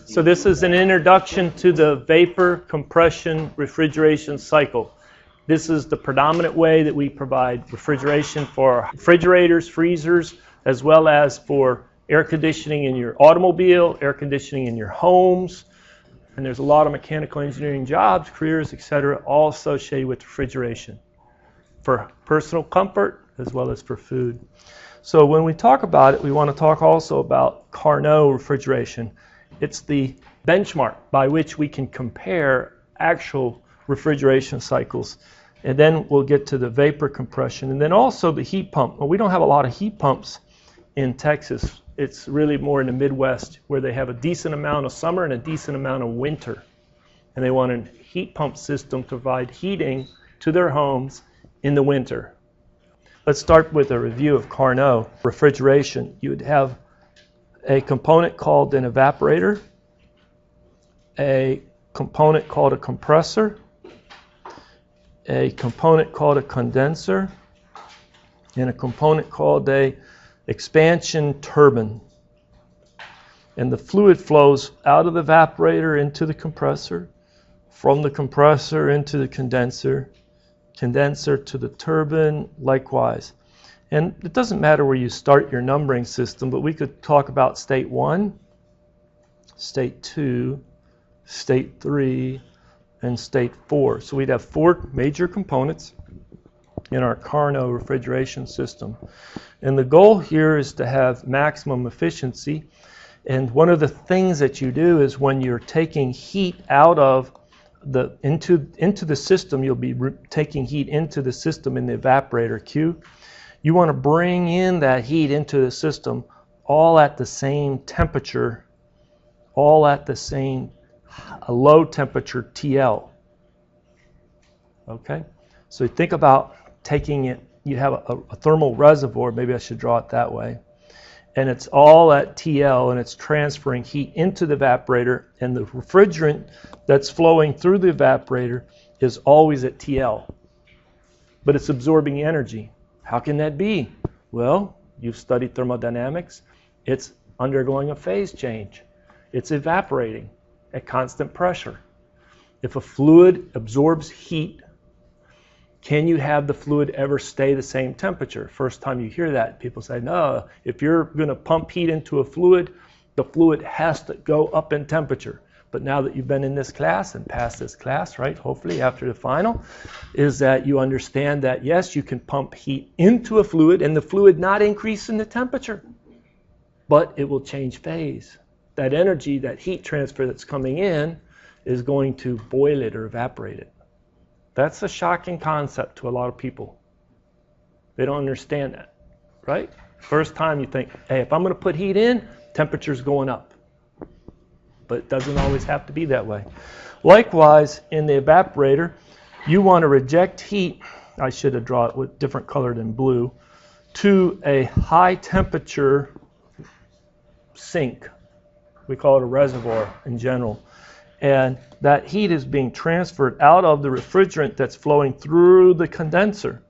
So this is an introduction to the vapor compression refrigeration cycle. This is the predominant way that we provide refrigeration for refrigerators, freezers, as well as for air conditioning in your automobile, air conditioning in your homes. And there's a lot of mechanical engineering jobs, careers, etc., all associated with refrigeration for personal comfort as well as for food. So when we talk about it, we want to talk also about Carnot refrigeration. It's the benchmark by which we can compare actual refrigeration cycles. And then we'll get to the vapor compression. And then also the heat pump. Well, we don't have a lot of heat pumps in Texas. It's really more in the Midwest where they have a decent amount of summer and a decent amount of winter. And they want a heat pump system to provide heating to their homes in the winter. Let's start with a review of Carnot refrigeration. You would have a component called an evaporator, a component called a compressor, a component called a condenser, and a component called a expansion turbine. And the fluid flows out of the evaporator into the compressor, from the compressor into the condenser, condenser to the turbine, likewise. And it doesn't matter where you start your numbering system, but we could talk about state 1, state 2, state 3, and state 4. So we'd have 4 major components in our Carnot refrigeration system. And the goal here is to have maximum efficiency. And one of the things that you do is when you're taking heat out of into the system, you'll be taking heat into the system in the evaporator Q. You want to bring in that heat into the system all at the same temperature, all at the same low temperature TL. Okay? So think about taking it, you have a thermal reservoir, maybe I should draw it that way, and it's all at TL and it's transferring heat into the evaporator, and the refrigerant that's flowing through the evaporator is always at TL, but it's absorbing energy. How can that be? Well, you've studied thermodynamics. It's undergoing a phase change. It's evaporating at constant pressure. If a fluid absorbs heat, can you have the fluid ever stay the same temperature? First time you hear that, people say, no, if you're going to pump heat into a fluid, the fluid has to go up in temperature. But now that you've been in this class and passed this class, right, hopefully after the final, is that you understand that, yes, you can pump heat into a fluid and the fluid not increase in the temperature, but it will change phase. That energy, that heat transfer that's coming in is going to boil it or evaporate it. That's a shocking concept to a lot of people. They don't understand that, right? First time you think, hey, if I'm going to put heat in, temperature's going up. But it doesn't always have to be that way. Likewise, in the evaporator, you want to reject heat, I should have drawn it with different color than blue, to a high temperature sink. We call it a reservoir in general. And that heat is being transferred out of the refrigerant that's flowing through the condenser.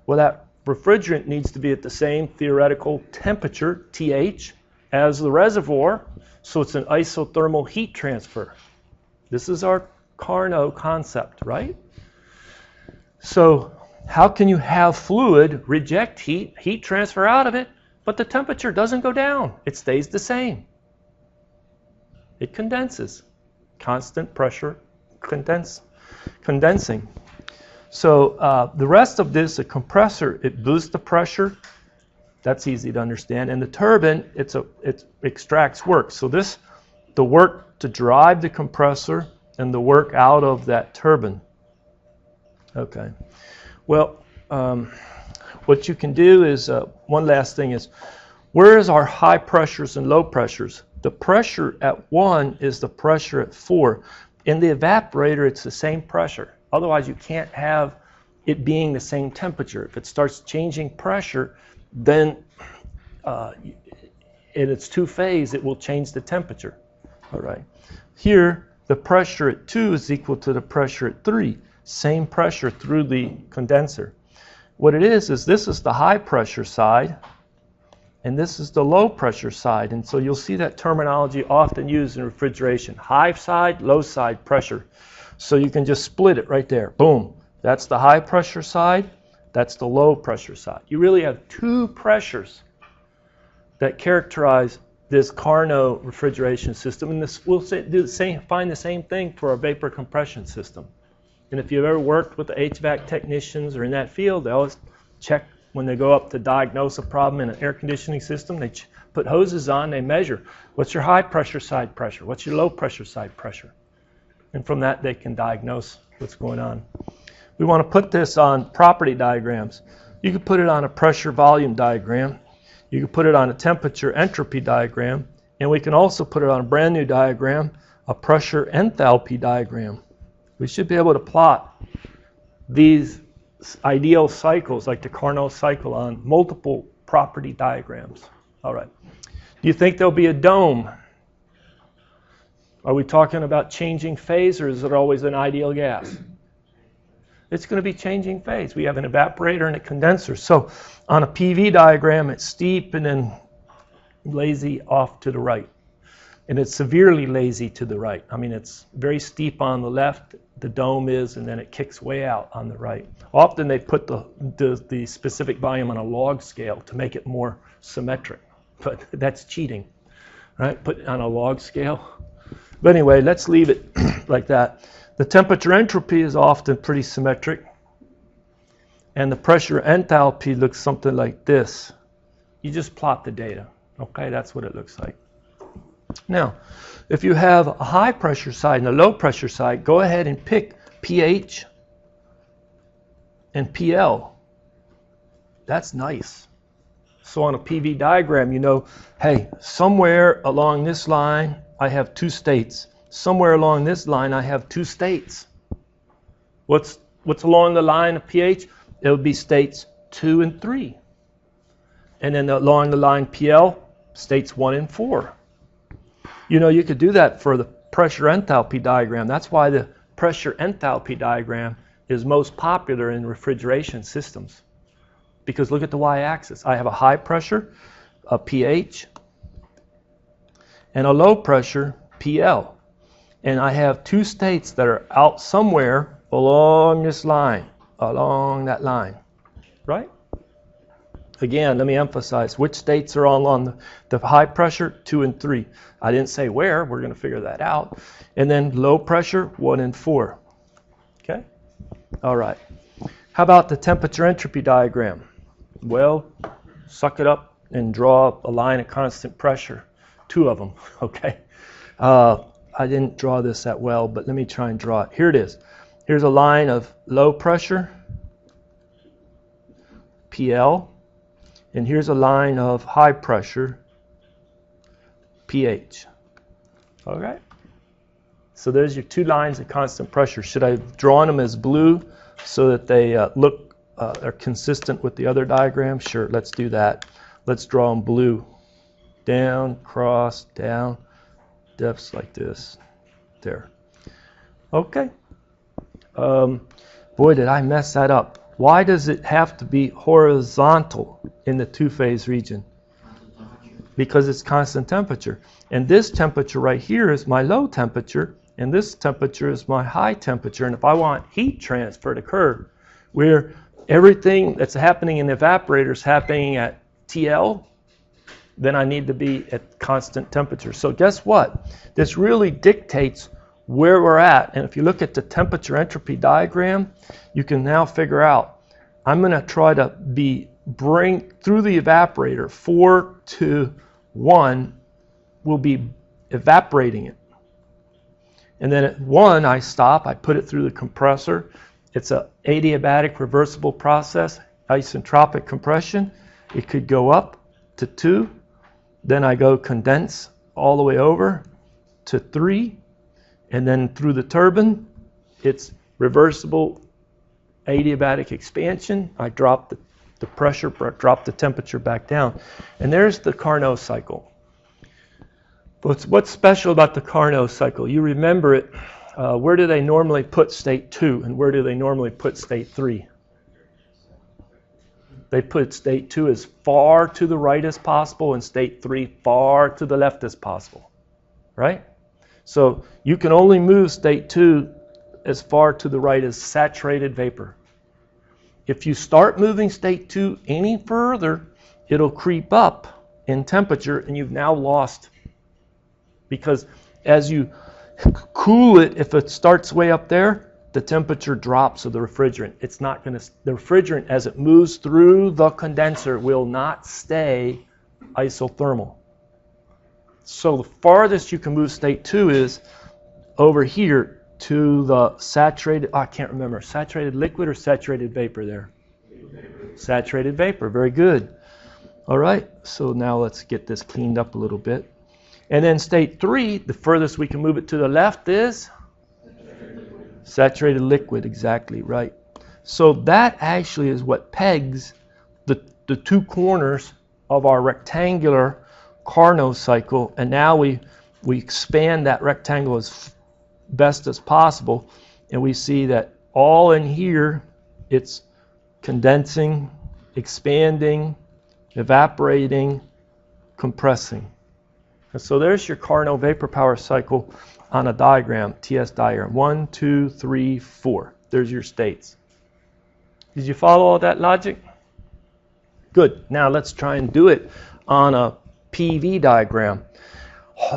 Well, that refrigerant needs to be at the same theoretical temperature, TH, as the reservoir, so it's an isothermal heat transfer. This is our Carnot concept, right? So how can you have fluid reject heat, heat transfer out of it, but the temperature doesn't go down? It stays the same. It condenses. Constant pressure condensing. So the rest of this, a compressor, it boosts the pressure. That's easy to understand. And the turbine, it extracts work. So this, the work to drive the compressor and the work out of that turbine. Okay. Well, what you can do is, one last thing is, where is our high pressures and low pressures? The pressure at 1 is the pressure at 4. In the evaporator, it's the same pressure. Otherwise, you can't have it being the same temperature. If it starts changing pressure, then in its two-phase, it will change the temperature. All right. Here, the pressure at 2 is equal to the pressure at 3. Same pressure through the condenser. What it is this is the high pressure side, and this is the low pressure side. And so you'll see that terminology often used in refrigeration. High side, low side pressure. So you can just split it right there. Boom. That's the high pressure side. That's the low pressure side. You really have two pressures that characterize this Carnot refrigeration system. And this, we'll say, find the same thing for a vapor compression system. And if you've ever worked with the HVAC technicians or in that field, they always check when they go up to diagnose a problem in an air conditioning system. They put hoses on, they measure. What's your high pressure side pressure? What's your low pressure side pressure? And from that, they can diagnose what's going on. We want to put this on property diagrams. You could put it on a pressure volume diagram. You could put it on a temperature entropy diagram. And we can also put it on a brand new diagram, a pressure enthalpy diagram. We should be able to plot these ideal cycles like the Carnot cycle on multiple property diagrams. All right. Do you think there'll be a dome? Are we talking about changing phase, or is it always an ideal gas? It's going to be changing phase. We have an evaporator and a condenser. So on a PV diagram, it's steep and then lazy off to the right. And it's severely lazy to the right. I mean, it's very steep on the left, the dome is, and then it kicks way out on the right. Often they put the specific volume on a log scale to make it more symmetric, but that's cheating, right? Put it on a log scale. But anyway, let's leave it like that. The temperature entropy is often pretty symmetric, and the pressure enthalpy looks something like this. You just plot the data, okay? That's what it looks like. Now, if you have a high pressure side and a low pressure side, go ahead and pick pH and PL. That's nice. So on a PV diagram, you know, hey, somewhere along this line, I have two states. Somewhere along this line, I have two states. What's along the line of pH? It would be states 2 and 3. And then along the line PL, states 1 and 4. You know, you could do that for the pressure enthalpy diagram. That's why the pressure enthalpy diagram is most popular in refrigeration systems. Because look at the y-axis. I have a high pressure, a pH, and a low pressure, PL. And I have two states that are out somewhere along this line, along that line, right? Again, let me emphasize, which states are all on the high pressure? 2 and 3. I didn't say where. We're going to figure that out. And then low pressure, 1 and 4. Okay? All right. How about the temperature entropy diagram? Well, suck it up and draw a line of constant pressure. 2 of them, okay? I didn't draw this that well, but let me try and draw it. Here it is. Here's a line of low pressure, PL. And here's a line of high pressure, pH. Okay? So there's your 2 lines of constant pressure. Should I have drawn them as blue so that they are consistent with the other diagram? Sure, let's do that. Let's draw them blue. Down, cross, down, depths like this. There. Okay. Boy, did I mess that up. Why does it have to be horizontal in the 2-phase region? Because it's constant temperature. And this temperature right here is my low temperature, and this temperature is my high temperature. And if I want heat transfer to occur, where everything that's happening in the evaporator is happening at TL, then I need to be at constant temperature. So guess what? This really dictates where we're at. And if you look at the temperature entropy diagram, you can now figure out, I'm going to try to bring through the evaporator, 4 to 1 will be evaporating it. And then at 1, I stop, I put it through the compressor. It's an adiabatic reversible process, isentropic compression. It could go up to 2. Then I go condense all the way over to 3. And then through the turbine, it's reversible adiabatic expansion. I drop the pressure, drop the temperature back down. And there's the Carnot cycle. But what's special about the Carnot cycle? You remember it. Where do they normally put state 2 and where do they normally put state 3? They put state 2 as far to the right as possible and state 3 far to the left as possible, right? So you can only move state 2 as far to the right as saturated vapor. If you start moving state 2 any further, it'll creep up in temperature and you've now lost. Because as you cool it, if it starts way up there, the temperature drops of the refrigerant. It's not going to, the refrigerant as it moves through the condenser will not stay isothermal. So the farthest you can move state 2 is over here to the saturated, I can't remember, saturated liquid or saturated vapor there? Saturated vapor, very good. All right, so now let's get this cleaned up a little bit. And then state 3, the furthest we can move it to the left is? Saturated liquid, exactly, right. So that actually is what pegs the two corners of our rectangular Carnot cycle, and now we expand that rectangle as best as possible, and we see that all in here, it's condensing, expanding, evaporating, compressing. And so there's your Carnot vapor power cycle on a diagram, TS diagram. 1, 2, 3, 4. There's your states. Did you follow all that logic? Good. Now let's try and do it on a PV diagram.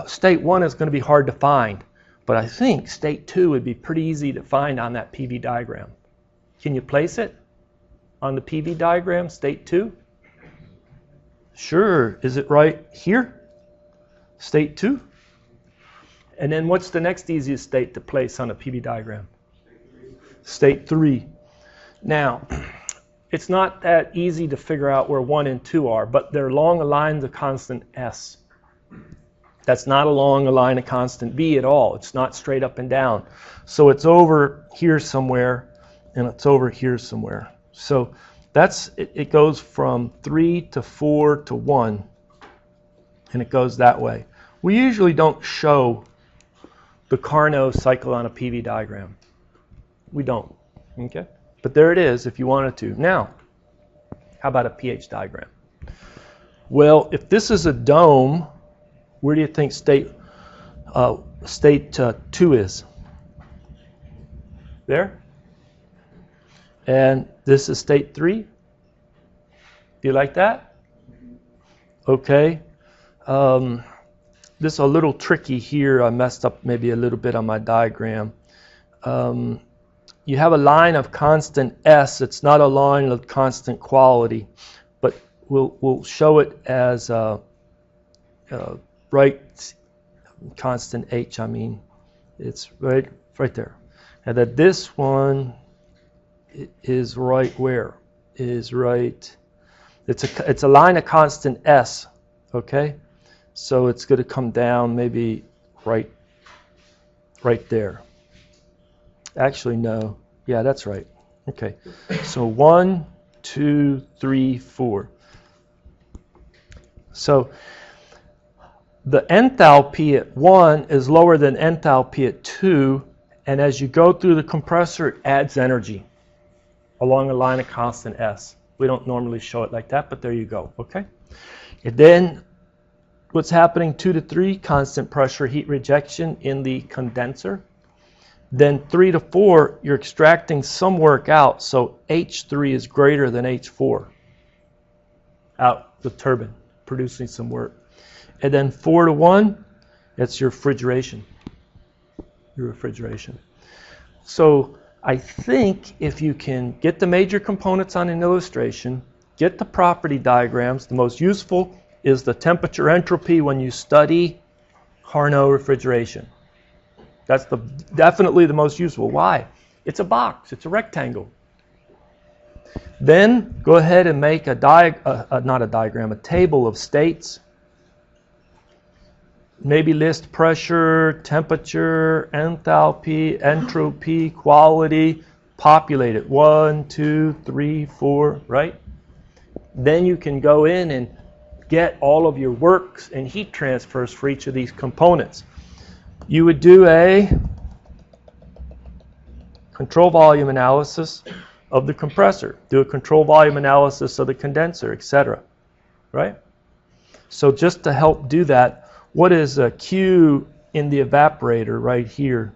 State 1 is going to be hard to find, but I think state 2 would be pretty easy to find on that PV diagram. Can you place it on the PV diagram, state 2? Sure. Is it right here? State 2? And then what's the next easiest state to place on a PV diagram? State 3. Now, it's not that easy to figure out where 1 and 2 are, but they're along a line of constant S. That's not along a line of constant V at all. It's not straight up and down. So it's over here somewhere, and it's over here somewhere. So that's it goes from 3 to 4 to 1, and it goes that way. We usually don't show the Carnot cycle on a PV diagram. We don't, okay? But there it is if you wanted to. Now, how about a pH diagram? Well, if this is a dome, where do you think state 2 is? There? And this is state 3? Do you like that? Okay. This is a little tricky here. I messed up maybe a little bit on my diagram. You have a line of constant S. It's not a line of constant quality, but we'll show it as right constant H. I mean, it's right there, and that this one is right where is right. It's a line of constant S. Okay. So it's going to come down maybe right there. Actually, no. Yeah, that's right. Okay. So 1, 2, 3, 4. So the enthalpy at 1 is lower than enthalpy at 2, and as you go through the compressor, it adds energy along a line of constant S. We don't normally show it like that, but there you go. Okay. And then what's happening 2 to 3, constant pressure heat rejection in the condenser. Then 3 to 4, you're extracting some work out, so H3 is greater than H4 out the turbine, producing some work. And then 4 to 1, that's your refrigeration. So I think if you can get the major components on an illustration, get the property diagrams, the most useful is the temperature entropy when you study Carnot refrigeration. That's definitely the most useful. Why? It's a box. It's a rectangle. Then go ahead and make a table of states. Maybe list pressure, temperature, enthalpy, entropy, quality, populate it. 1, 2, 3, 4, right? Then you can go in and get all of your works and heat transfers for each of these components. You would do a control volume analysis of the compressor, do a control volume analysis of the condenser, etc. Right? So just to help do that, what is a Q in the evaporator right here?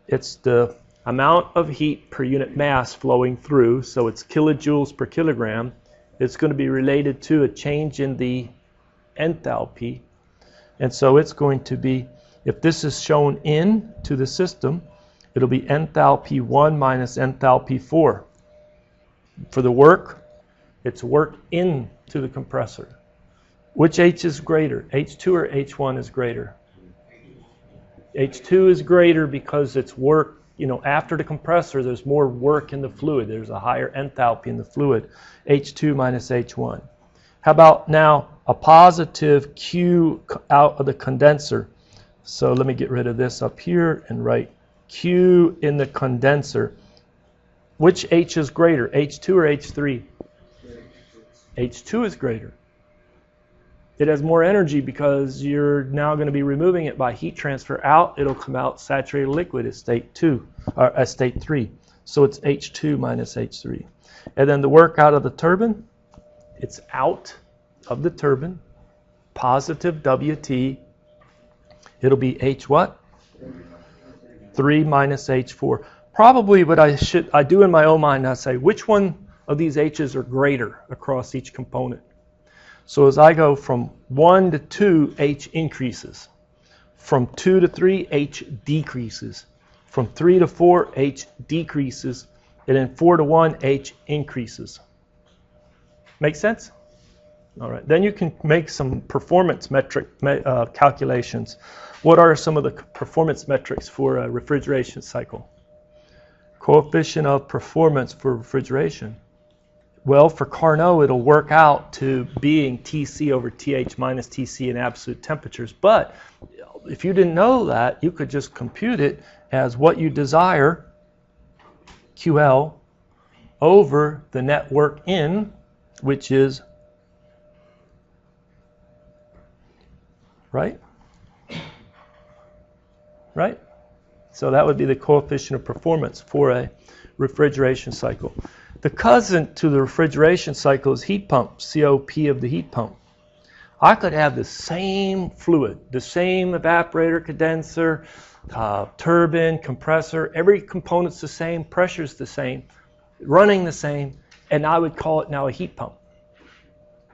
It's the amount of heat per unit mass flowing through, so it's kilojoules per kilogram. It's going to be related to a change in the enthalpy. And so it's going to be, if this is shown in to the system, it'll be enthalpy 1 minus enthalpy 4. For the work, it's work into the compressor. Which H is greater, H2 or H1 is greater? H2 is greater because it's work, after the compressor, there's more work in the fluid. There's a higher enthalpy in the fluid, H2 minus H1. How about now a positive Q out of the condenser? So let me get rid of this up here and write Q in the condenser. Which H is greater, H2 or H3? H2 is greater. It has more energy because you're now going to be removing it by heat transfer out. It'll come out saturated liquid at state 2, or at state 3. So it's H2 minus H3. And then the work out of the turbine, it's out of the turbine, positive WT. It'll be H what? 3 minus H4. Probably what I do in my own mind, I say, which one of these H's are greater across each component? So as I go from 1 to 2, H increases. From 2 to 3, H decreases. From 3 to 4, H decreases. And then 4 to 1, H increases. Make sense? All right. Then you can make some performance metric calculations. What are some of the performance metrics for a refrigeration cycle? Coefficient of performance for refrigeration. Well, for Carnot, it'll work out to being Tc over Th minus Tc in absolute temperatures. But if you didn't know that, you could just compute it as what you desire, QL, over the net work in, which is, right? Right? So that would be the coefficient of performance for a refrigeration cycle. The cousin to the refrigeration cycle is heat pump, COP of the heat pump. I could have the same fluid, the same evaporator, condenser, turbine, compressor, every component's the same, pressure's the same, running the same, and I would call it now a heat pump.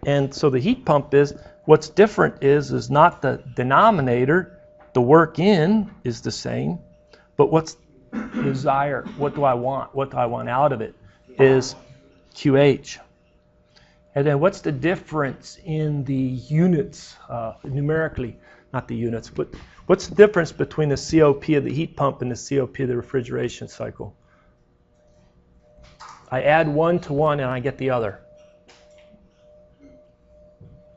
And so the heat pump is, what's different is not the denominator, the work in is the same, but what's desire, what do I want out of it? Is QH. And then what's the difference in the units, numerically, not the units, but what's the difference between the COP of the heat pump and the COP of the refrigeration cycle? I add one to one and I get the other.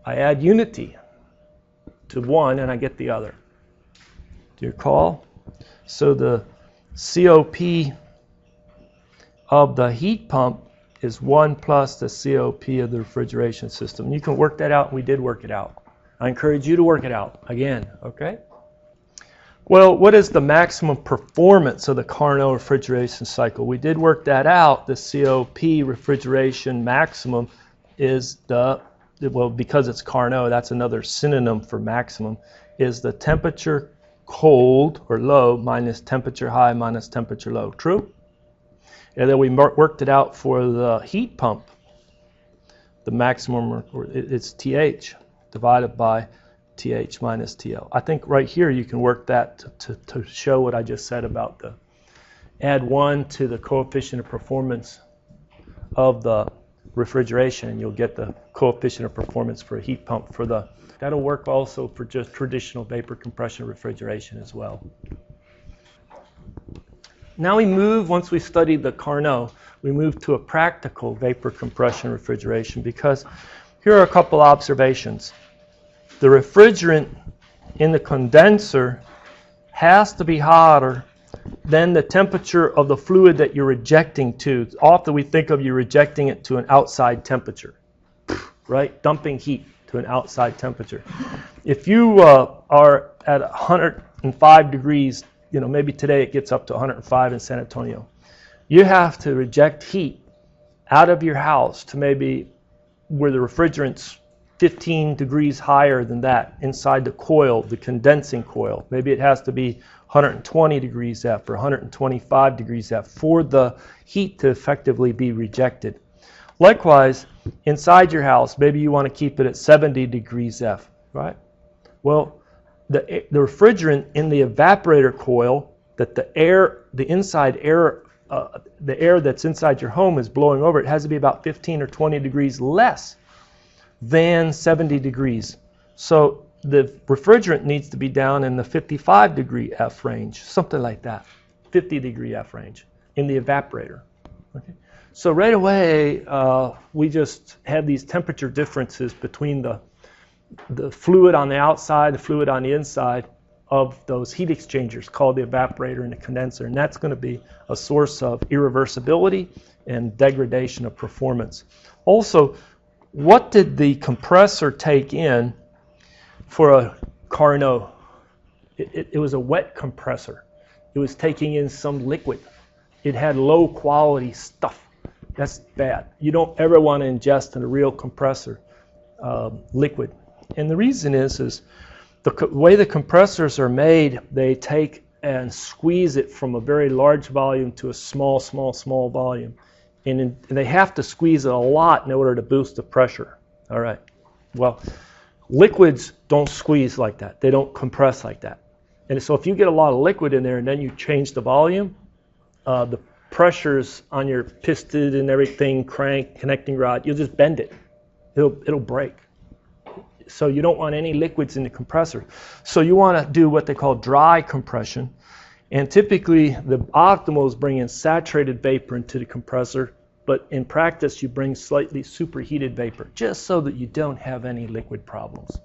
I add unity to one and I get the other. Do you recall? So the COP of the heat pump is 1 plus the COP of the refrigeration system. You can work that out, and we did work it out. I encourage you to work it out again, okay? Well, what is the maximum performance of the Carnot refrigeration cycle? We did work that out. The COP refrigeration maximum is because it's Carnot, that's another synonym for maximum, is the temperature cold or low minus temperature high minus temperature low. True? And then we worked it out for the heat pump. The maximum, it's TH divided by TH minus TL. I think right here you can work that to show what I just said about the add 1 to the coefficient of performance of the refrigeration, and you'll get the coefficient of performance for a heat pump. That'll work also for just traditional vapor compression refrigeration as well. Now we move, once we studied the Carnot, we move to a practical vapor compression refrigeration, because here are a couple observations. The refrigerant in the condenser has to be hotter than the temperature of the fluid that you're rejecting to. Often we think of you rejecting it to an outside temperature, right? Dumping heat to an outside temperature. If you are at 105 degrees, maybe today it gets up to 105 in San Antonio. you have to reject heat out of your house to maybe where the refrigerant's 15 degrees higher than that inside the coil, the condensing coil. Maybe it has to be 120 degrees F or 125 degrees F for the heat to effectively be rejected. Likewise, inside your house, maybe you want to keep it at 70 degrees F, right? Well, the refrigerant in the evaporator coil that the air that's inside your home is blowing over, it has to be about 15 or 20 degrees less than 70 degrees. So the refrigerant needs to be down in the 55 degree F range, something like that, 50 degree F range in the evaporator. Okay? So right away, we just have these temperature differences between the fluid on the outside, the fluid on the inside of those heat exchangers called the evaporator and the condenser. And that's going to be a source of irreversibility and degradation of performance. Also, what did the compressor take in for a carnot? It was a wet compressor. It was taking in some liquid. It had low quality stuff. That's bad. You don't ever want to ingest in a real compressor liquid. And the reason is the way the compressors are made, they take and squeeze it from a very large volume to a small volume. And they have to squeeze it a lot in order to boost the pressure. All right. Well, liquids don't squeeze like that. They don't compress like that. And so if you get a lot of liquid in there and then you change the volume, the pressures on your piston and everything, crank, connecting rod, you'll just bend it. It'll break. So you don't want any liquids in the compressor. So you want to do what they call dry compression. And typically, the optimal is bringing saturated vapor into the compressor, but in practice, you bring slightly superheated vapor, just so that you don't have any liquid problems.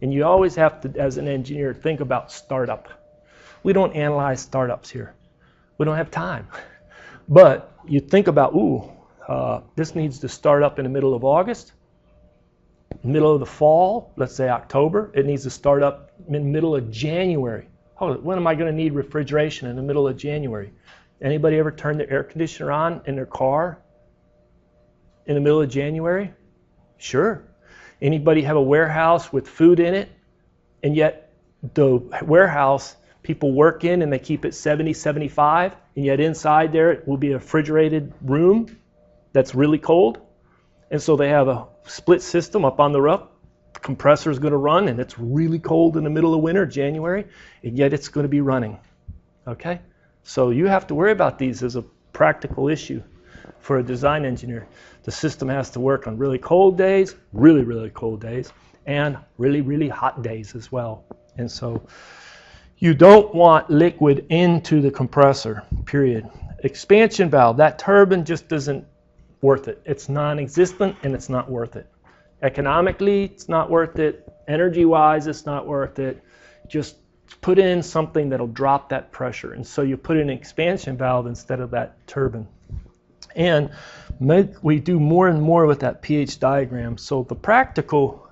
And you always have to, as an engineer, think about startup. We don't analyze startups here. We don't have time. But you think about, this needs to start up in the middle of August, middle of the fall, let's say October. It needs to start up in the middle of January. When am I going to need refrigeration in the middle of January? Anybody ever turn their air conditioner on in their car in the middle of January? Sure. Anybody have a warehouse with food in it, and yet the warehouse people work in and they keep it 70, 75, and yet inside there it will be a refrigerated room that's really cold? And so they have a split system up on the roof. Compressor is going to run, and it's really cold in the middle of winter, January, and yet it's going to be running. Okay? So you have to worry about these as a practical issue for a design engineer. The system has to work on really cold days, really cold days, and really hot days as well. And so you don't want liquid into the compressor, period. Expansion valve, that turbine just isn't worth it. It's non-existent, and it's not worth it. Economically, it's not worth it. Energy-wise, it's not worth it. Just put in something that'll drop that pressure. And so you put in an expansion valve instead of that turbine. And we do more and more with that pH diagram. So the practical,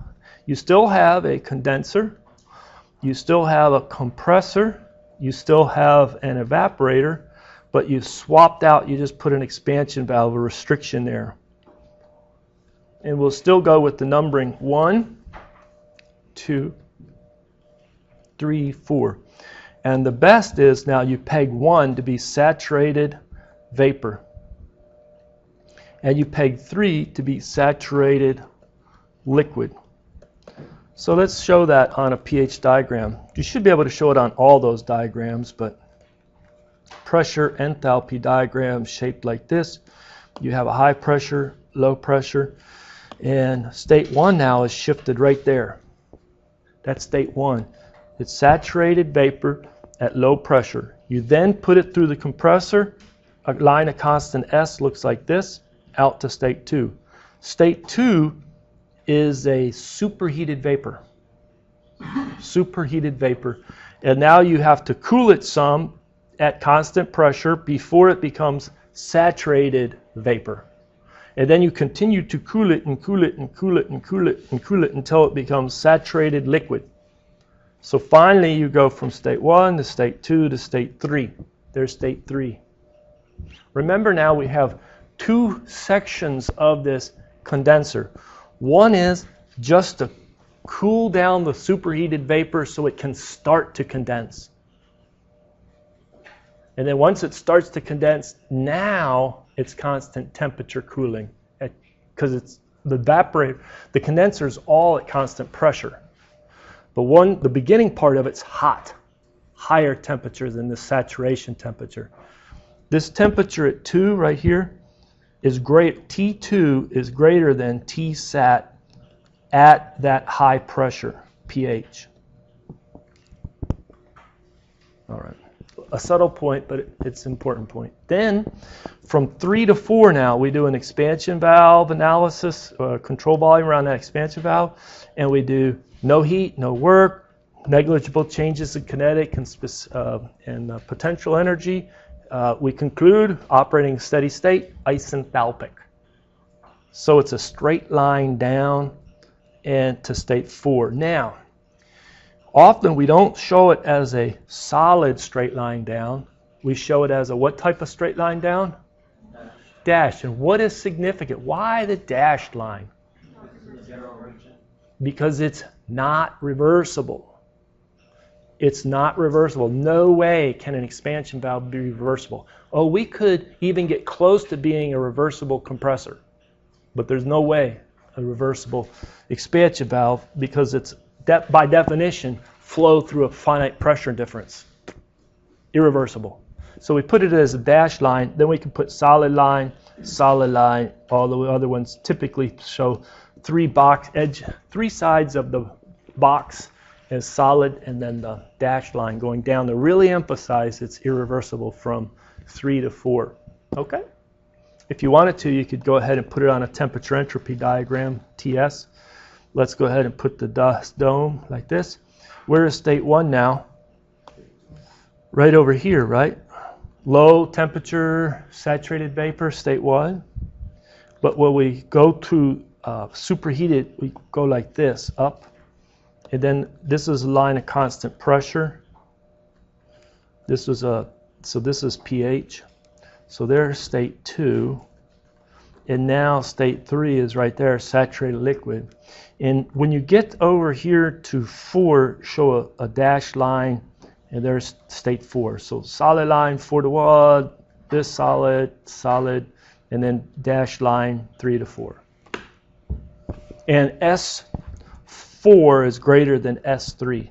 you still have a condenser, you still have a compressor, you still have an evaporator, but you swapped out, you just put an expansion valve, a restriction there. And we'll still go with the numbering 1, 2, 3, 4. And the best is now you peg 1 to be saturated vapor. And you peg 3 to be saturated liquid. So let's show that on a pH diagram. You should be able to show it on all those diagrams, but pressure enthalpy diagram shaped like this. You have a high pressure, low pressure. And state 1 now is shifted right there. That's state 1. It's saturated vapor at low pressure. You then put it through the compressor. A line of constant S looks like this, out to state 2. State 2 is a superheated vapor. Superheated vapor. And now you have to cool it some at constant pressure before it becomes saturated vapor. And then you continue to cool it and cool it and cool it and cool it and cool it until it becomes saturated liquid. So finally you go from state 1 to state 2 to state 3. There's state 3. Remember now we have two sections of this condenser. One is just to cool down the superheated vapor so it can start to condense. And then once it starts to condense, now it's constant temperature cooling because it's the evaporator. The condenser is all at constant pressure. But the beginning part of it's hot, higher temperature than the saturation temperature. This temperature at 2 right here is great. T2 is greater than Tsat at that high pressure pH. All right. A subtle point, but it's an important point. Then from 3 to 4 now, we do an expansion valve analysis, control volume around that expansion valve, and we do no heat, no work, negligible changes in kinetic and potential energy. We conclude operating steady state, isenthalpic. So it's a straight line down and to state 4. Now, often we don't show it as a solid straight line down. We show it as a what type of straight line down? Dash. And what is significant? Why the dashed line? Because it's not reversible. It's not reversible. No way can an expansion valve be reversible. Oh, we could even get close to being a reversible compressor, but there's no way a reversible expansion valve because it's by definition flow through a finite pressure difference. Irreversible. So we put it as a dashed line, then we can put solid line, all the other ones typically show three sides of the box as solid and then the dashed line going down to really emphasize it's irreversible from 3 to 4. Okay? If you wanted to, you could go ahead and put it on a temperature entropy diagram, TS. Let's go ahead and put the dust dome like this. Where is state 1 now? Right over here, right? Low temperature, saturated vapor, state 1. But when we go to superheated, we go like this, up. And then this is a line of constant pressure. So this is pH. So there's state 2. And now state 3 is right there, saturated liquid. And when you get over here to 4, show a dashed line, and there's state 4. So solid line, 4 to 1, this solid, and then dashed line, 3 to 4. And S4 is greater than S3.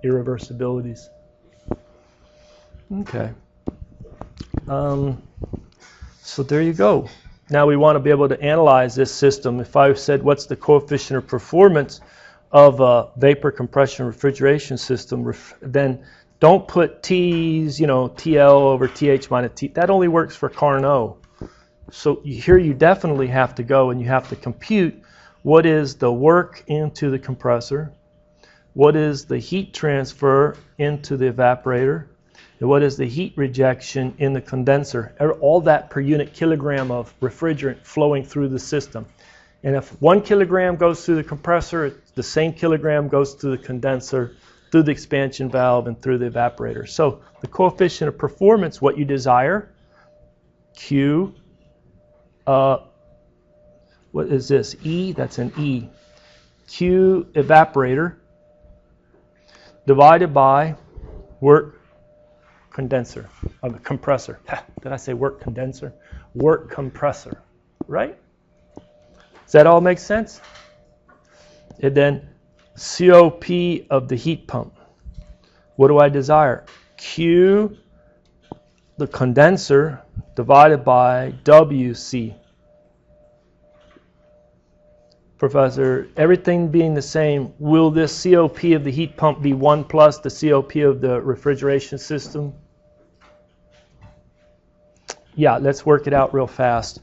Irreversibilities. Okay. So there you go. Now we want to be able to analyze this system. If I said what's the coefficient of performance of a vapor compression refrigeration system, then don't put T's, TL over TH minus T. That only works for Carnot. So here you definitely have to go and you have to compute what is the work into the compressor, what is the heat transfer into the evaporator, and what is the heat rejection in the condenser. All that per unit kilogram of refrigerant flowing through the system. And if 1 kilogram goes through the compressor, the same kilogram goes through the condenser, through the expansion valve, and through the evaporator. So the coefficient of performance, what you desire, Q, what is this? E, that's an E. Q evaporator divided by work condenser, compressor. Did I say work condenser? Work compressor, right? Does that all make sense? And then COP of the heat pump. What do I desire? Q, the condenser, divided by WC. Professor, everything being the same, will this COP of the heat pump be 1 plus the COP of the refrigeration system? Yeah, let's work it out real fast.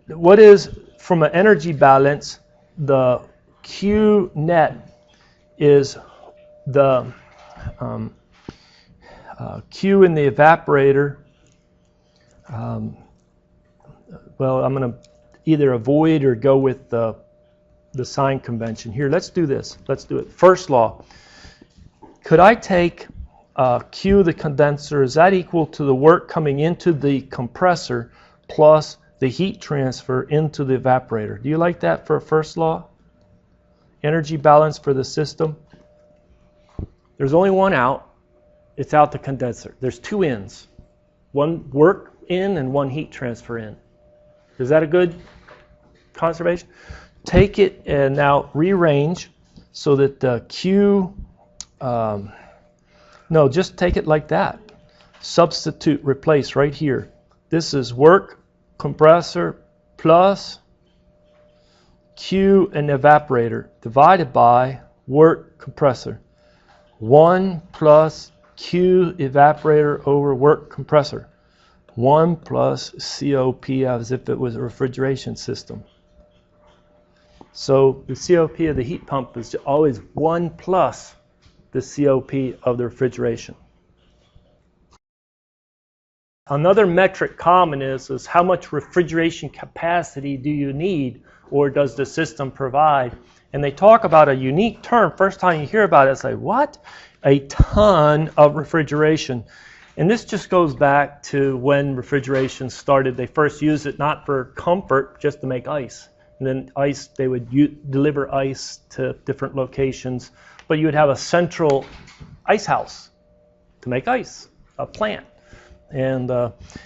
What is, from an energy balance, the Q net is the Q in the evaporator. Well, I'm going to either avoid or go with the sign convention. Here, let's do this. Let's do it. First law. Could I take Q, the condenser, is that equal to the work coming into the compressor plus the heat transfer into the evaporator? Do you like that for a first law? Energy balance for the system. There's only one out. It's out the condenser. There's two ins. One work in and one heat transfer in. Is that a good conservation? Take it and now rearrange so that the Q, no, just take it like that. Substitute, replace right here. This is work compressor plus Q and evaporator divided by work compressor. 1 plus Q evaporator over work compressor. 1 plus COP as if it was a refrigeration system. So the COP of the heat pump is always 1 plus the COP of the refrigeration. Another metric common is how much refrigeration capacity do you need or does the system provide? And they talk about a unique term. First time you hear about it, it's like, what? A ton of refrigeration. And this just goes back to when refrigeration started. They first used it not for comfort, just to make ice. And then ice, they would deliver ice to different locations. But you would have a central ice house to make ice, a plant. And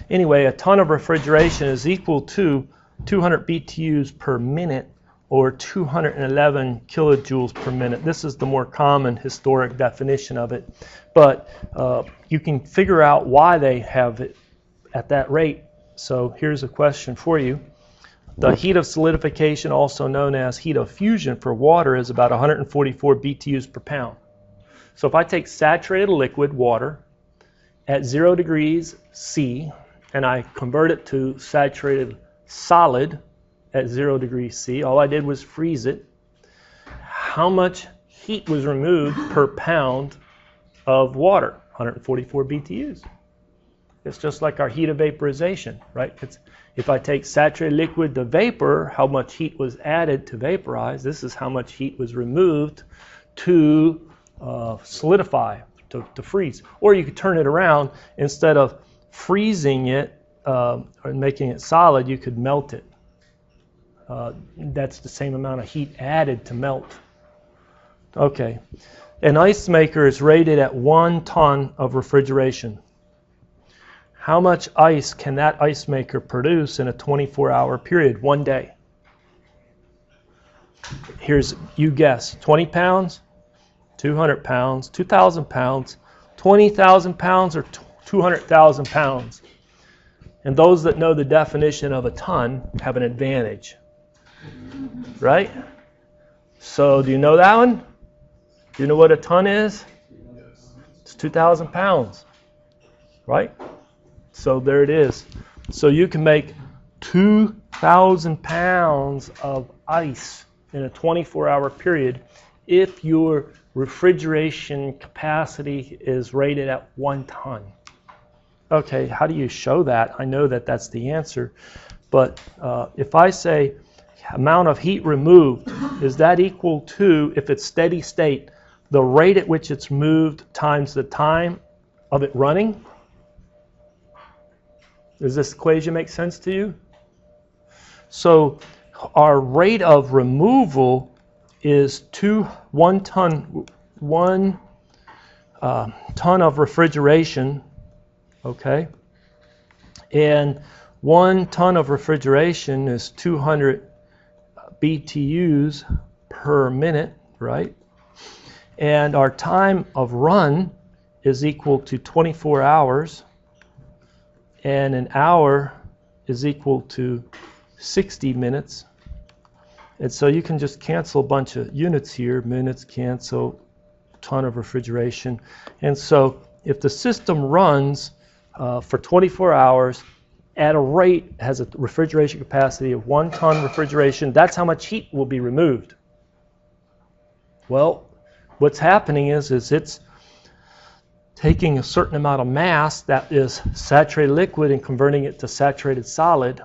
anyway, a ton of refrigeration is equal to 200 BTUs per minute or 211 kilojoules per minute. This is the more common historic definition of it. But you can figure out why they have it at that rate. So here's a question for you. The heat of solidification, also known as heat of fusion for water, is about 144 BTUs per pound. So if I take saturated liquid water at 0 degrees C and I convert it to saturated solid at 0 degrees C, all I did was freeze it, how much heat was removed per pound of water? 144 BTUs. It's just like our heat of vaporization, right? If I take saturated liquid to vapor, how much heat was added to vaporize? This is how much heat was removed to solidify, to freeze. Or you could turn it around. Instead of freezing it or making it solid, you could melt it. That's the same amount of heat added to melt. Okay. An ice maker is rated at 1 ton of refrigeration. How much ice can that ice maker produce in a 24-hour period, one day? Here's, you guess, 20 pounds, 200 pounds, 2,000 pounds, 20,000 pounds, or 200,000 pounds. And those that know the definition of a ton have an advantage, right? So do you know that one? Do you know what a ton is? It's 2,000 pounds, right? So there it is. So you can make 2,000 pounds of ice in a 24-hour period if your refrigeration capacity is rated at 1 ton. Okay, how do you show that? I know that that's the answer, but if I say amount of heat removed, is that equal to, if it's steady state, the rate at which it's moved times the time of it running? Does this equation make sense to you? So our rate of removal is 1 ton of refrigeration, okay? And 1 ton of refrigeration is 200 BTUs per minute, right? And our time of run is equal to 24 hours. And an hour is equal to 60 minutes. And so you can just cancel a bunch of units here. Minutes cancel, ton of refrigeration. And so if the system runs for 24 hours at a rate, has a refrigeration capacity of 1 ton refrigeration, that's how much heat will be removed. Well, what's happening is it's taking a certain amount of mass that is saturated liquid and converting it to saturated solid,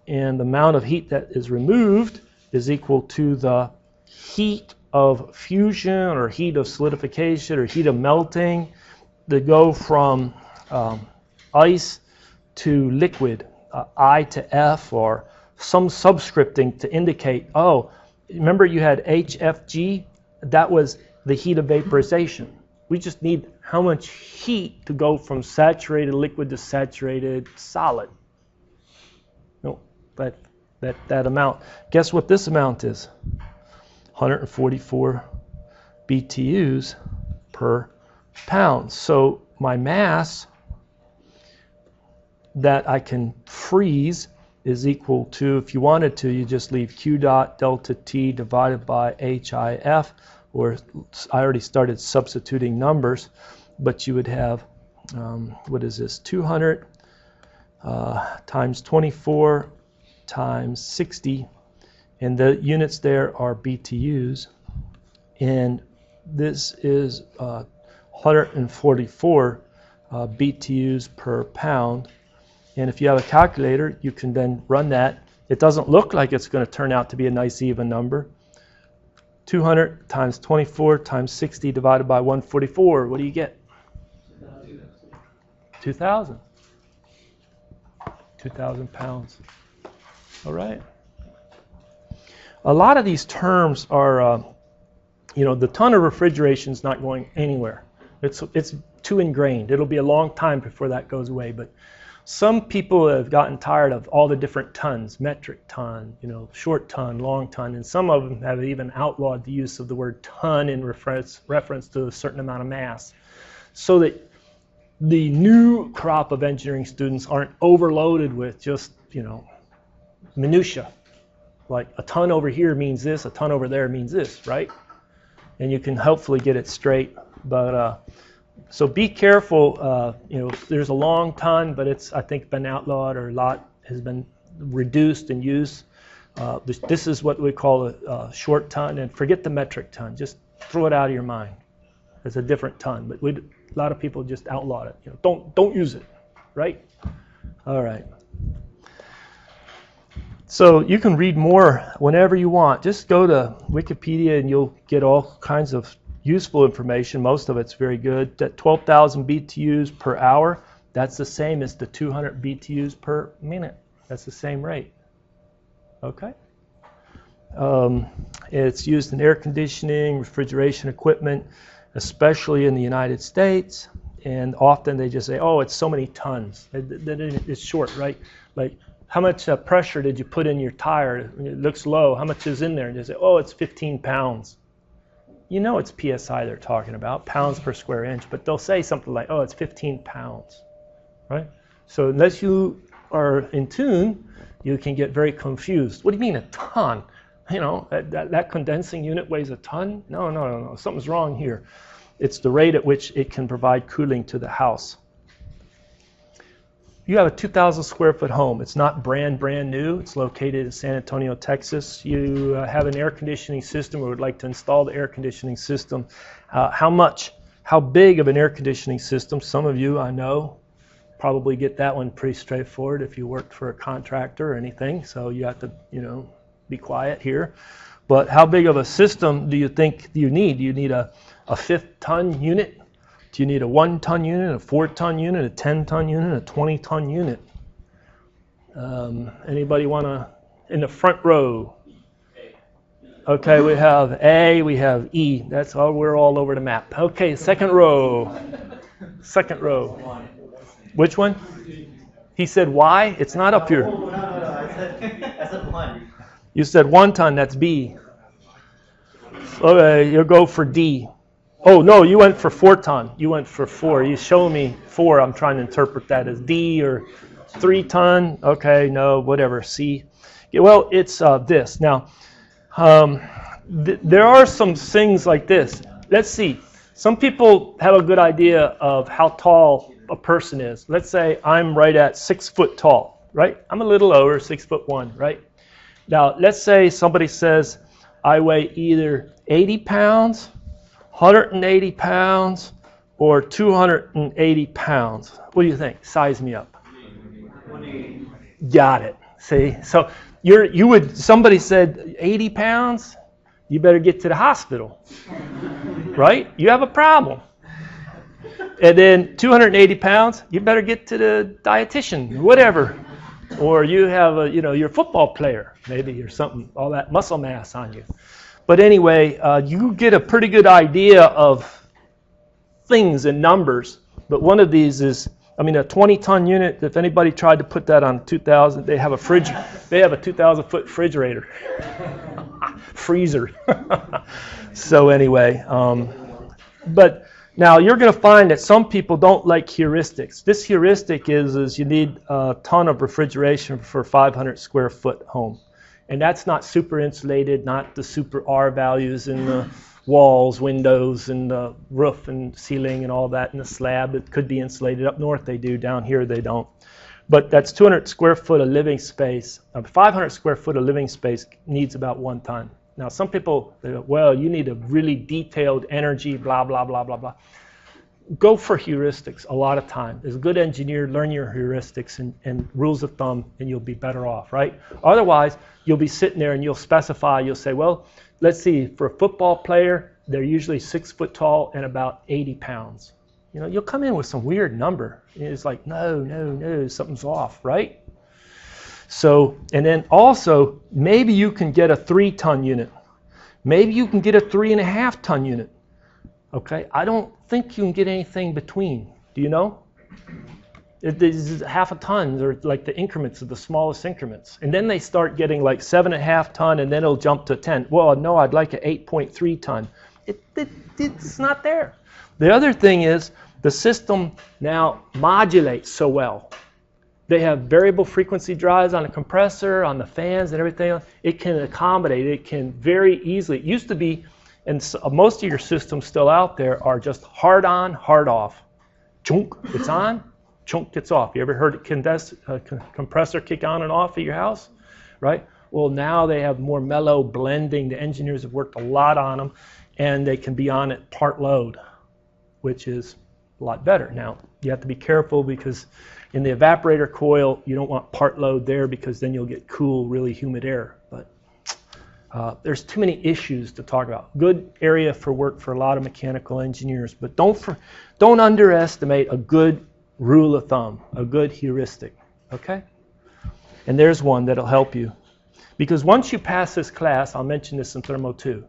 and the amount of heat that is removed is equal to the heat of fusion or heat of solidification or heat of melting to go from ice to liquid, I to F, or some subscripting to indicate, oh, remember you had HFG? That was the heat of vaporization. We just need how much heat to go from saturated liquid to saturated solid. No, that amount. Guess what this amount is? 144 BTUs per pound. So my mass that I can freeze is equal to, if you wanted to, you just leave Q dot delta T divided by HIF, or I already started substituting numbers, but you would have, what is this, 200 times 24 times 60, and the units there are BTUs, and this is 144 BTUs per pound. And if you have a calculator, you can then run that. It doesn't look like it's going to turn out to be a nice even number. 200 times 24 times 60 divided by 144, what do you get? 2,000. 2,000 pounds. All right. A lot of these terms are, the ton of refrigeration is not going anywhere. It's too ingrained. It'll be a long time before that goes away. But some people have gotten tired of all the different tons, metric ton, short ton, long ton, and some of them have even outlawed the use of the word ton in reference to a certain amount of mass, so that the new crop of engineering students aren't overloaded with just, minutia. Like a ton over here means this, a ton over there means this, right? And you can hopefully get it straight. But so be careful. There's a long ton, but it's, I think, been outlawed, or a lot has been reduced in use. This is what we call a short ton, and forget the metric ton. Just throw it out of your mind. It's a different ton, but a lot of people just outlawed it. Don't use it, right? All right. So you can read more whenever you want. Just go to Wikipedia and you'll get all kinds of useful information. Most of it's very good. That 12,000 BTUs per hour, that's the same as the 200 BTUs per minute. That's the same rate. Okay? It's used in air conditioning, refrigeration equipment, especially in the United States. And often they just say, oh, it's so many tons. It's short, right? Like, how much pressure did you put in your tire? It looks low. How much is in there? And they say, oh, it's 15 pounds. You know it's PSI they're talking about, pounds per square inch, but they'll say something like, oh, it's 15 pounds, right? So unless you are in tune, you can get very confused. What do you mean a ton? That condensing unit weighs a ton? No, something's wrong here. It's the rate at which it can provide cooling to the house. You have a 2,000 square foot home. It's not brand new. It's located in San Antonio, Texas. You have an air conditioning system, or would like to install the air conditioning system. How big of an air conditioning system? Some of you, I know, probably get that one pretty straightforward if you worked for a contractor or anything. So you have to, be quiet here. But how big of a system do you think you need? Do you need a 5-ton unit? Do you need a 1-ton unit, a 4-ton unit, a 10-ton unit, a 20-ton unit? Anybody want to, in the front row? Okay, we have A, we have E. That's all, we're all over the map. Okay, second row. Second row. Which one? He said Y? It's not up here. No, I said 1. You said 1 ton, that's B. Okay, you'll go for D. Oh, no, you went for 4-ton. You went for 4. You show me 4. I'm trying to interpret that as D, or 3-ton. Okay, no, whatever, C. Yeah, well, it's this. Now, there are some things like this. Let's see. Some people have a good idea of how tall a person is. Let's say I'm right at 6 foot tall, right? I'm a little over 6'1", right? Now, let's say somebody says I weigh either 80 pounds, 180 pounds, or 280 pounds. What do you think? Size me up. 180. Got it. See? So somebody said 80 pounds, you better get to the hospital. Right? You have a problem. And then 280 pounds, you better get to the dietitian, whatever. Or you have a, you're a football player, maybe, or something, all that muscle mass on you. But anyway, you get a pretty good idea of things and numbers. But one of these is, a 20-ton unit, if anybody tried to put that on 2,000, they have a 2,000-foot refrigerator. Freezer. So anyway, but now you're going to find that some people don't like heuristics. This heuristic is you need a ton of refrigeration for a 500 square foot home. And that's not super insulated, not the super R values in the walls, windows, and the roof and ceiling and all that, and the slab. It could be insulated. Up north they do, down here they don't. But that's 200 square foot of living space. 500 square foot of living space needs about 1 ton. Now some people, they go, well, you need a really detailed energy, blah, blah, blah, blah, blah. Go for heuristics a lot of time. As a good engineer, learn your heuristics and rules of thumb, and you'll be better off, right? Otherwise, you'll be sitting there and you'll specify, you'll say, well, let's see, for a football player, they're usually 6 foot tall and about 80 pounds. You'll come in with some weird number. It's like, no, something's off, right? So, and then also, maybe you can get a 3-ton unit. Maybe you can get a 3.5-ton unit. Okay, I don't think you can get anything between. Do you know? This half a ton, or like the increments of the smallest increments. And then they start getting like 7.5 ton, and then it'll jump to 10. Well, no, I'd like an 8.3 ton. It's not there. The other thing is the system now modulates so well. They have variable frequency drives on the compressor, on the fans and everything. It can accommodate, it can very easily. It used to be, and most of your systems still out there are just hard on, hard off. Chunk, it's on, chunk, it's off. You ever heard a compressor kick on and off at your house? Right? Well, now they have more mellow blending. The engineers have worked a lot on them, and they can be on at part load, which is a lot better. Now, you have to be careful because in the evaporator coil, you don't want part load there because then you'll get cool, really humid air. But there's too many issues to talk about. Good area for work for a lot of mechanical engineers, but don't underestimate a good rule of thumb, a good heuristic, okay? And there's one that'll help you. Because once you pass this class, I'll mention this in Thermo 2,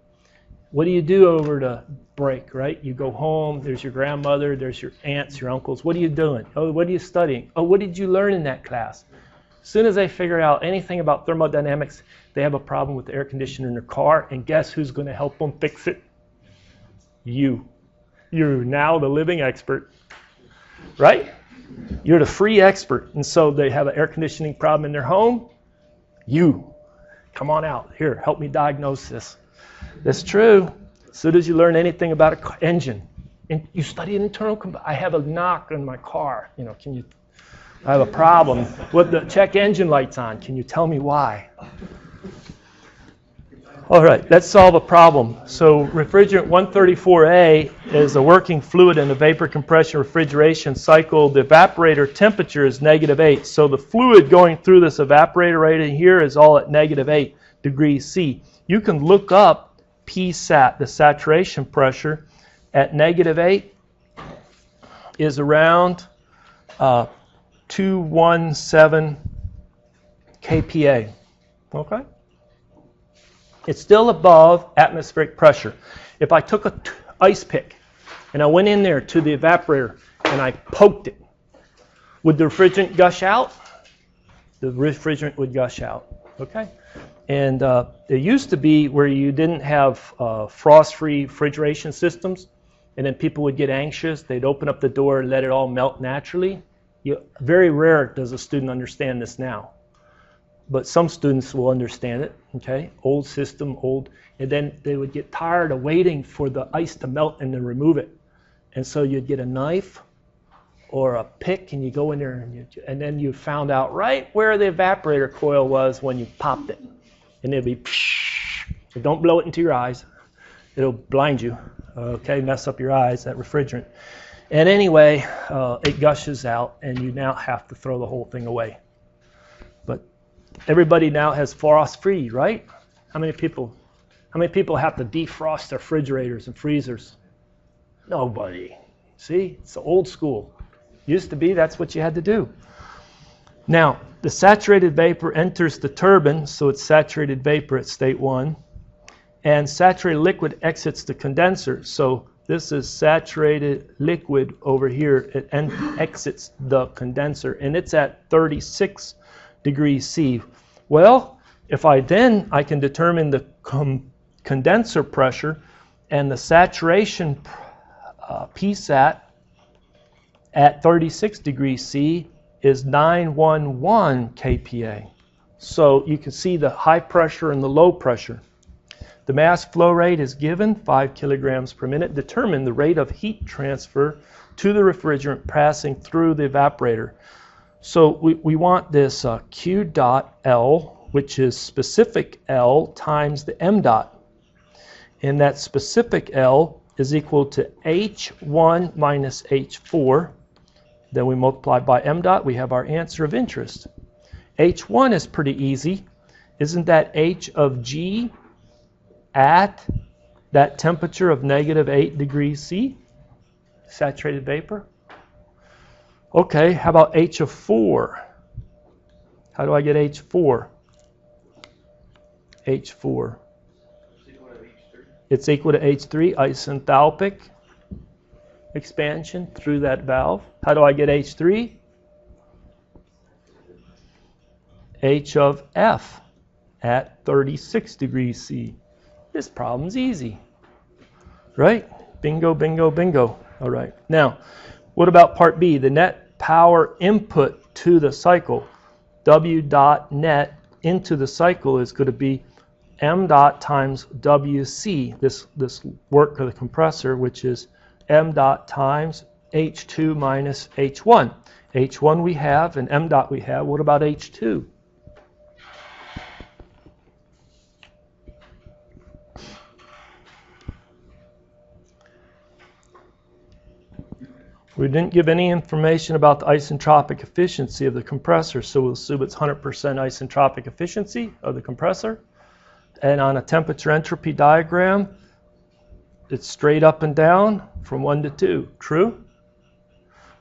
what do you do over the break, right? You go home, there's your grandmother, there's your aunts, your uncles. What are you doing? Oh, what are you studying? Oh, what did you learn in that class? As soon as they figure out anything about thermodynamics, they have a problem with the air conditioner in their car, and guess who's going to help them fix it? You. You're now the living expert, right? You're the free expert. And so they have an air conditioning problem in their home. You. Come on out. Here, help me diagnose this. That's true. As soon as you learn anything about an engine, and you study an internal combustion. I have a knock on my car. I have a problem with the check engine lights on. Can you tell me why? All right, let's solve a problem. So refrigerant 134A is a working fluid in the vapor compression refrigeration cycle. The evaporator temperature is -8. So the fluid going through this evaporator right in here is all at -8 degrees C. You can look up PSAT, the saturation pressure, at -8 is around 217 kPa. Okay? It's still above atmospheric pressure. If I took an ice pick and I went in there to the evaporator and I poked it, would the refrigerant gush out? The refrigerant would gush out. Okay? And there used to be where you didn't have frost-free refrigeration systems, and then people would get anxious. They'd open up the door and let it all melt naturally. Very rare does a student understand this now. But some students will understand it, okay? Old system, and then they would get tired of waiting for the ice to melt and then remove it. And so you'd get a knife or a pick, and you go in there, and then you found out right where the evaporator coil was when you popped it. And it'll be, so don't blow it into your eyes. It'll blind you, okay, mess up your eyes, that refrigerant. And anyway, it gushes out, and you now have to throw the whole thing away. But everybody now has frost-free, right? How many people have to defrost their refrigerators and freezers? Nobody. See, it's old school. Used to be, that's what you had to do. Now, the saturated vapor enters the turbine, so it's saturated vapor at state 1. And saturated liquid exits the condenser. So this is saturated liquid over here. It exits the condenser, and it's at 36 degrees C. Well, if I can determine the condenser pressure and the saturation PSAT at 36 degrees C is 911 kPa. So you can see the high pressure and the low pressure. The mass flow rate is given, 5 kilograms per minute. Determine the rate of heat transfer to the refrigerant passing through the evaporator. So we want this Q dot L, which is specific L times the M dot. And that specific L is equal to H1 minus H4. Then we multiply by M dot, we have our answer of interest. H1 is pretty easy. Isn't that H of G at that temperature of -8 degrees C? Saturated vapor. Okay, how about H of 4? How do I get H4? H4. It's equal to H3, isenthalpic expansion through that valve. How do I get H3? H of F at 36 degrees C. This problem's easy, right? Bingo, bingo, bingo. All right. Now, what about part B? The net power input to the cycle. W dot net into the cycle is going to be M dot times WC, this work of the compressor, which is M dot times H2 minus H1. H1 we have and M dot we have. What about H2? We didn't give any information about the isentropic efficiency of the compressor, so we'll assume it's 100% isentropic efficiency of the compressor. And on a temperature entropy diagram, it's straight up and down from 1 to 2. True?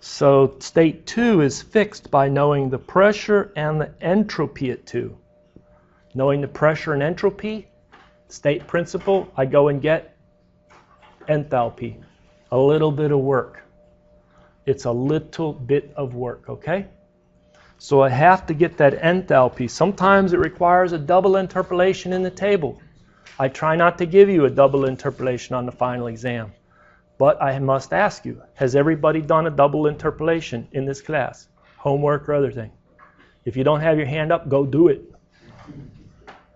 So state 2 is fixed by knowing the pressure and the entropy at 2. Knowing the pressure and entropy, state principle, I go and get enthalpy. A little bit of work. It's a little bit of work, okay? So I have to get that enthalpy. Sometimes it requires a double interpolation in the table. I try not to give you a double interpolation on the final exam. But I must ask you, has everybody done a double interpolation in this class? Homework or other thing? If you don't have your hand up, go do it.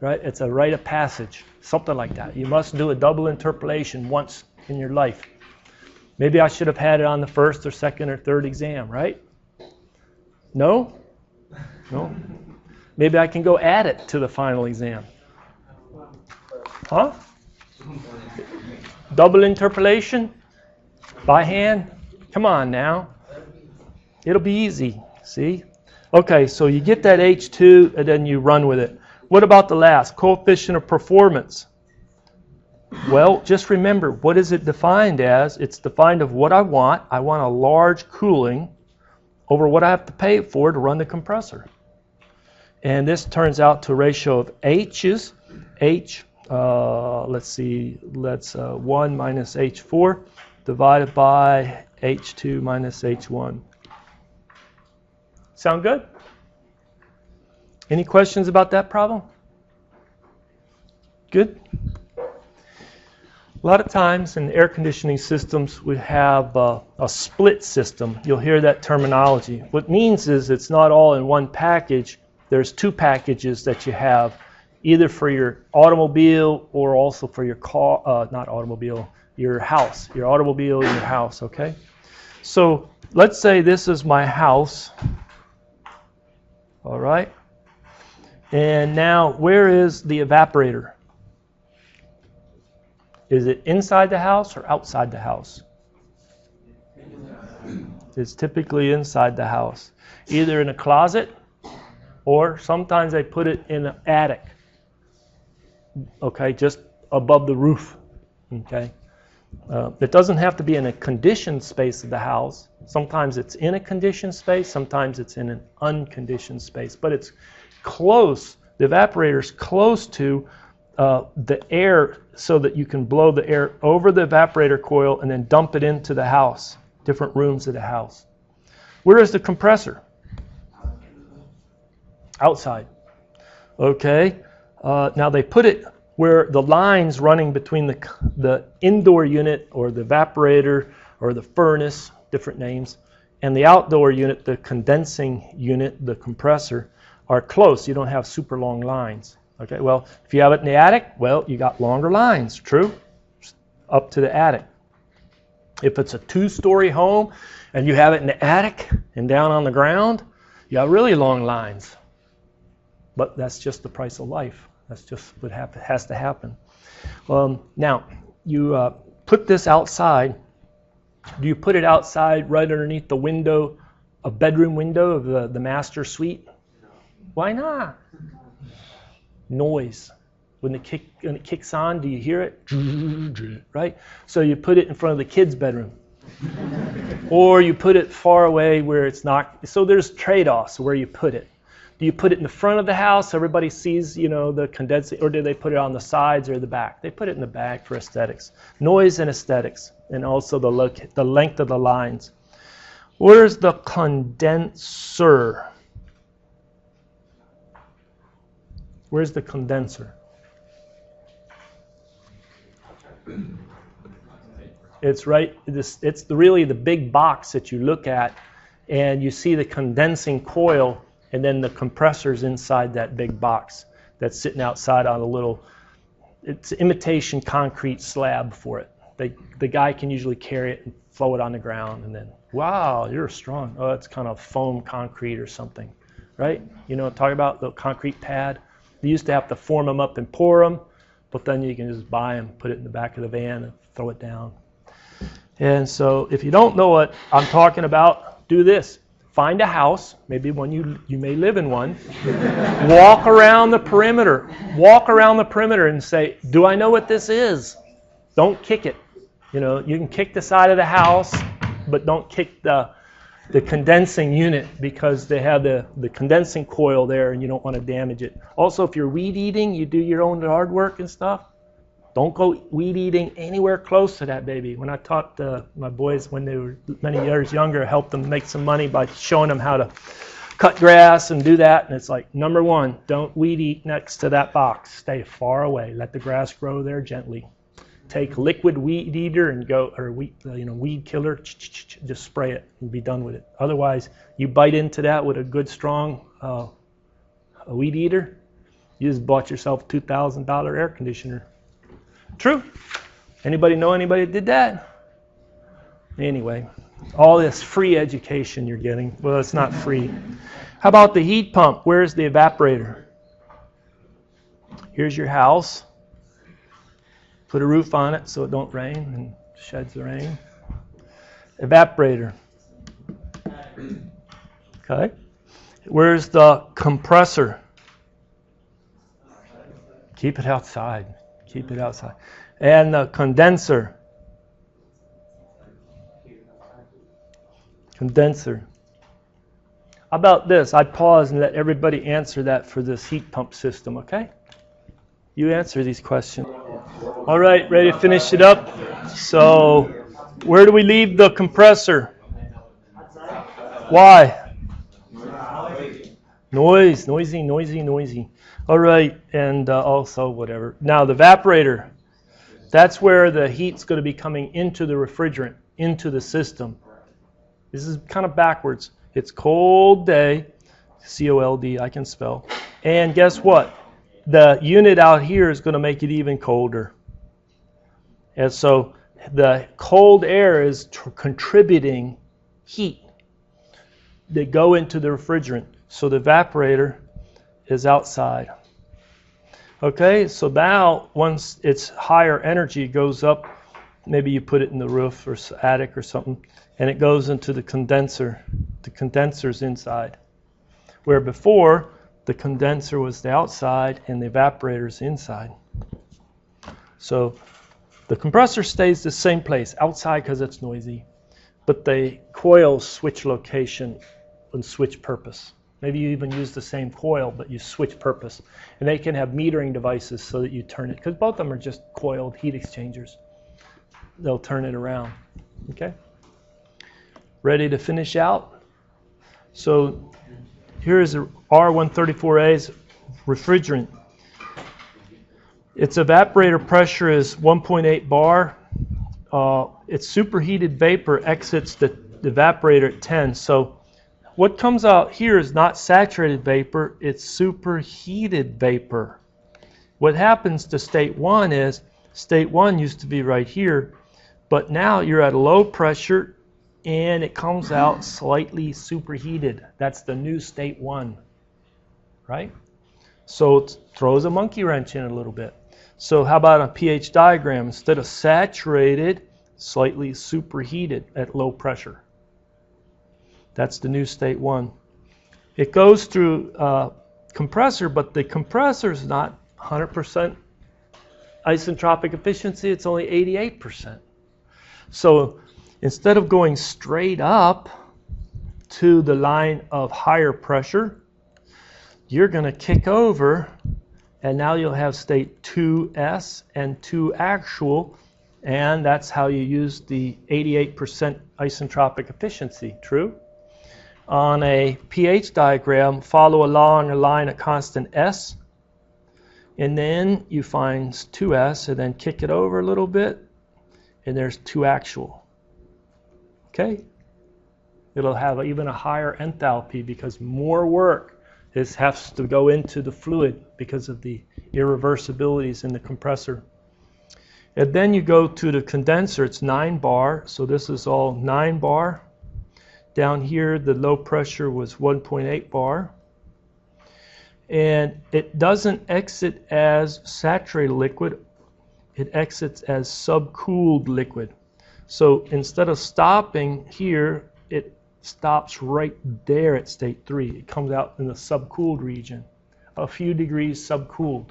Right? It's a rite of passage, something like that. You must do a double interpolation once in your life. Maybe I should have had it on the first or second or third exam, right? No? No? Maybe I can go add it to the final exam. Huh? Double interpolation? By hand? Come on now. It'll be easy, see? Okay, so you get that H2 and then you run with it. What about the last? Coefficient of performance. Well, just remember, what is it defined as? It's defined of what I want. I want a large cooling over what I have to pay for to run the compressor. And this turns out to a ratio of H's. H, let's see, that's 1 minus H4 divided by H2 minus H1. Sound good? Any questions about that problem? Good? A lot of times in air conditioning systems we have a split system. You'll hear that terminology. What it means is it's not all in one package. There's two packages that you have, either for your automobile or also for your car, not automobile, your house, your automobile and your house, okay? So let's say this is my house, all right? And now where is the evaporator? Is it inside the house or outside the house? It's typically inside the house. Either in a closet or sometimes they put it in an attic. Okay, just above the roof. Okay. It doesn't have to be in a conditioned space of the house. Sometimes it's in a conditioned space, sometimes it's in an unconditioned space, but it's close, the evaporator's close to the air so that you can blow the air over the evaporator coil and then dump it into the house, different rooms of the house. Where is the compressor? Outside. Okay. Now they put it where the lines running between the indoor unit or the evaporator or the furnace, different names, and the outdoor unit, the condensing unit, the compressor, are close. You don't have super long lines. Okay, well, if you have it in the attic, well, you got longer lines, true? Up to the attic. If it's a 2-story home and you have it in the attic and down on the ground, you have really long lines. But that's just the price of life. That's just what has to happen. Now, you put this outside. Do you put it outside right underneath the window, a bedroom window of the master suite? No. Why not? Noise. When it kicks on, do you hear it? Right? So you put it in front of the kids' bedroom. Or you put it far away where it's not. So there's trade-offs where you put it. Do you put it in the front of the house so everybody sees, the condensing, or do they put it on the sides or the back? They put it in the back for aesthetics. Noise and aesthetics, and also the length of the lines. Where's the condenser? Where's the condenser? It's right. It's really the big box that you look at, and you see the condensing coil. And then the compressor's inside that big box that's sitting outside on a little, it's imitation concrete slab for it. The guy can usually carry it and throw it on the ground and then, wow, you're strong. Oh, it's kind of foam concrete or something, right? You know what I'm talking about, the concrete pad? You used to have to form them up and pour them, but then you can just buy them, put it in the back of the van and throw it down. And so if you don't know what I'm talking about, do this. Find a house, maybe one you may live in one. Walk around the perimeter. Walk around the perimeter and say, do I know what this is? Don't kick it. You can kick the side of the house, but don't kick the condensing unit because they have the condensing coil there and you don't want to damage it. Also, if you're weed eating, you do your own yard work and stuff. Don't go weed eating anywhere close to that baby. When I taught my boys when they were many years younger, I helped them make some money by showing them how to cut grass and do that. And it's like, number one, don't weed eat next to that box. Stay far away. Let the grass grow there gently. Take liquid weed eater and go, or weed killer, just spray it and be done with it. Otherwise, you bite into that with a good strong a weed eater, you just bought yourself a $2,000 air conditioner. True. Anybody know anybody that did that? Anyway, all this free education you're getting. Well, it's not free. How about the heat pump? Where's the evaporator? Here's your house. Put a roof on it so it don't rain and sheds the rain. Evaporator. Okay. Where's the compressor? Keep it outside. Keep it outside. And the condenser. Condenser. How about this? I pause and let everybody answer that for this heat pump system, okay? You answer these questions. All right, ready to finish it up? So, where do we leave the compressor? Why? Noisy. All right, and also whatever. Now the evaporator, that's where the heat's going to be coming into the refrigerant, into the system. This is kind of backwards. It's cold day, C-O-L-D, I can spell. And guess what? The unit out here is going to make it even colder. And so the cold air is contributing heat that go into the refrigerant. So the evaporator is outside. Okay, so now once it's higher energy, it goes up, maybe you put it in the roof or attic or something, and it goes into the condenser. The condenser's inside. Where before, the condenser was the outside and the evaporator's inside. So The compressor stays the same place, outside because it's noisy, but the coils switch location and switch purpose. Maybe you even use the same coil, but you switch purpose. And they can have metering devices so that you turn it, because both of them are just coiled heat exchangers. They'll turn it around. Okay? Ready to finish out? So here is a R134A's refrigerant. Its evaporator pressure is 1.8 bar. Its superheated vapor exits the evaporator at 10. So what comes out here is not saturated vapor, it's superheated vapor. What happens to state 1 is, state 1 used to be right here, but now you're at a low pressure and it comes out slightly superheated. That's the new state 1, right? So it throws a monkey wrench in a little bit. So how about a pH diagram? Instead of saturated, slightly superheated at low pressure. That's the new state 1. It goes through compressor, but the compressor is not 100% isentropic efficiency. It's only 88%. So instead of going straight up to the line of higher pressure, you're going to kick over, and now you'll have state 2S and 2 actual, and that's how you use the 88% isentropic efficiency. True? On a pH diagram, follow along a line at constant S, and then you find 2S, and then kick it over a little bit, and there's 2 actual. Okay? It'll have even a higher enthalpy because more work has to go into the fluid because of the irreversibilities in the compressor. And then you go to the condenser, it's 9 bar, so this is all 9 bar. Down here, the low pressure was 1.8 bar. And it doesn't exit as saturated liquid, it exits as subcooled liquid. So instead of stopping here, it stops right there at state 3. It comes out in the subcooled region, a few degrees subcooled.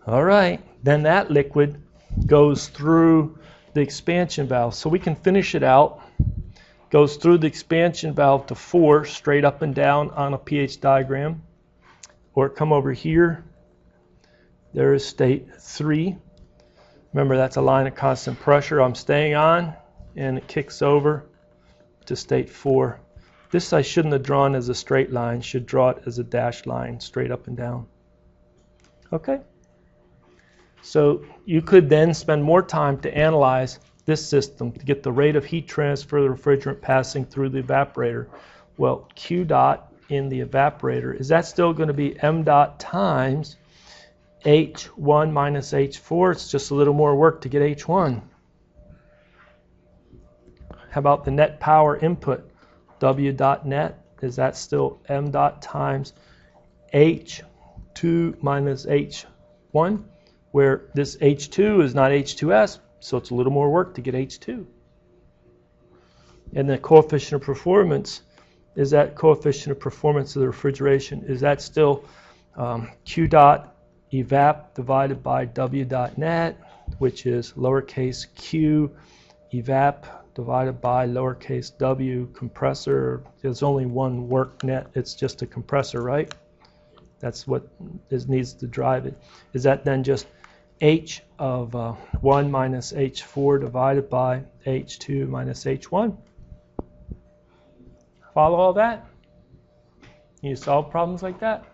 All right, then that liquid goes through the expansion valve. So we can finish it out. Goes through the expansion valve to 4, straight up and down on a pH diagram. Or come over here. There is state 3. Remember, that's a line of constant pressure I'm staying on, and it kicks over to state 4. This I shouldn't have drawn as a straight line, should draw it as a dashed line, straight up and down. Okay? So you could then spend more time to analyze this system to get the rate of heat transfer of the refrigerant passing through the evaporator. Well, Q dot in the evaporator, is that still going to be M dot times H1 minus H4? It's just a little more work to get H1. How about the net power input? W dot net, is that still M dot times H2 minus H1? Where this H2 is not H2S, so it's a little more work to get H2. And the coefficient of performance, is that coefficient of performance of the refrigeration, is that still Q dot evap divided by W dot net, which is lowercase q evap divided by lowercase w compressor. There's only one work net, it's just a compressor, right? That's what needs to drive it. Is that then just H of 1 minus H4 divided by H2 minus H1? Follow all that? Can you solve problems like that?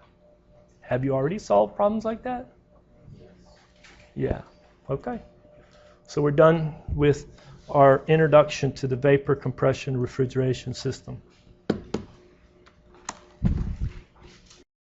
Have you already solved problems like that? Yeah. Okay. So we're done with our introduction to the vapor compression refrigeration system.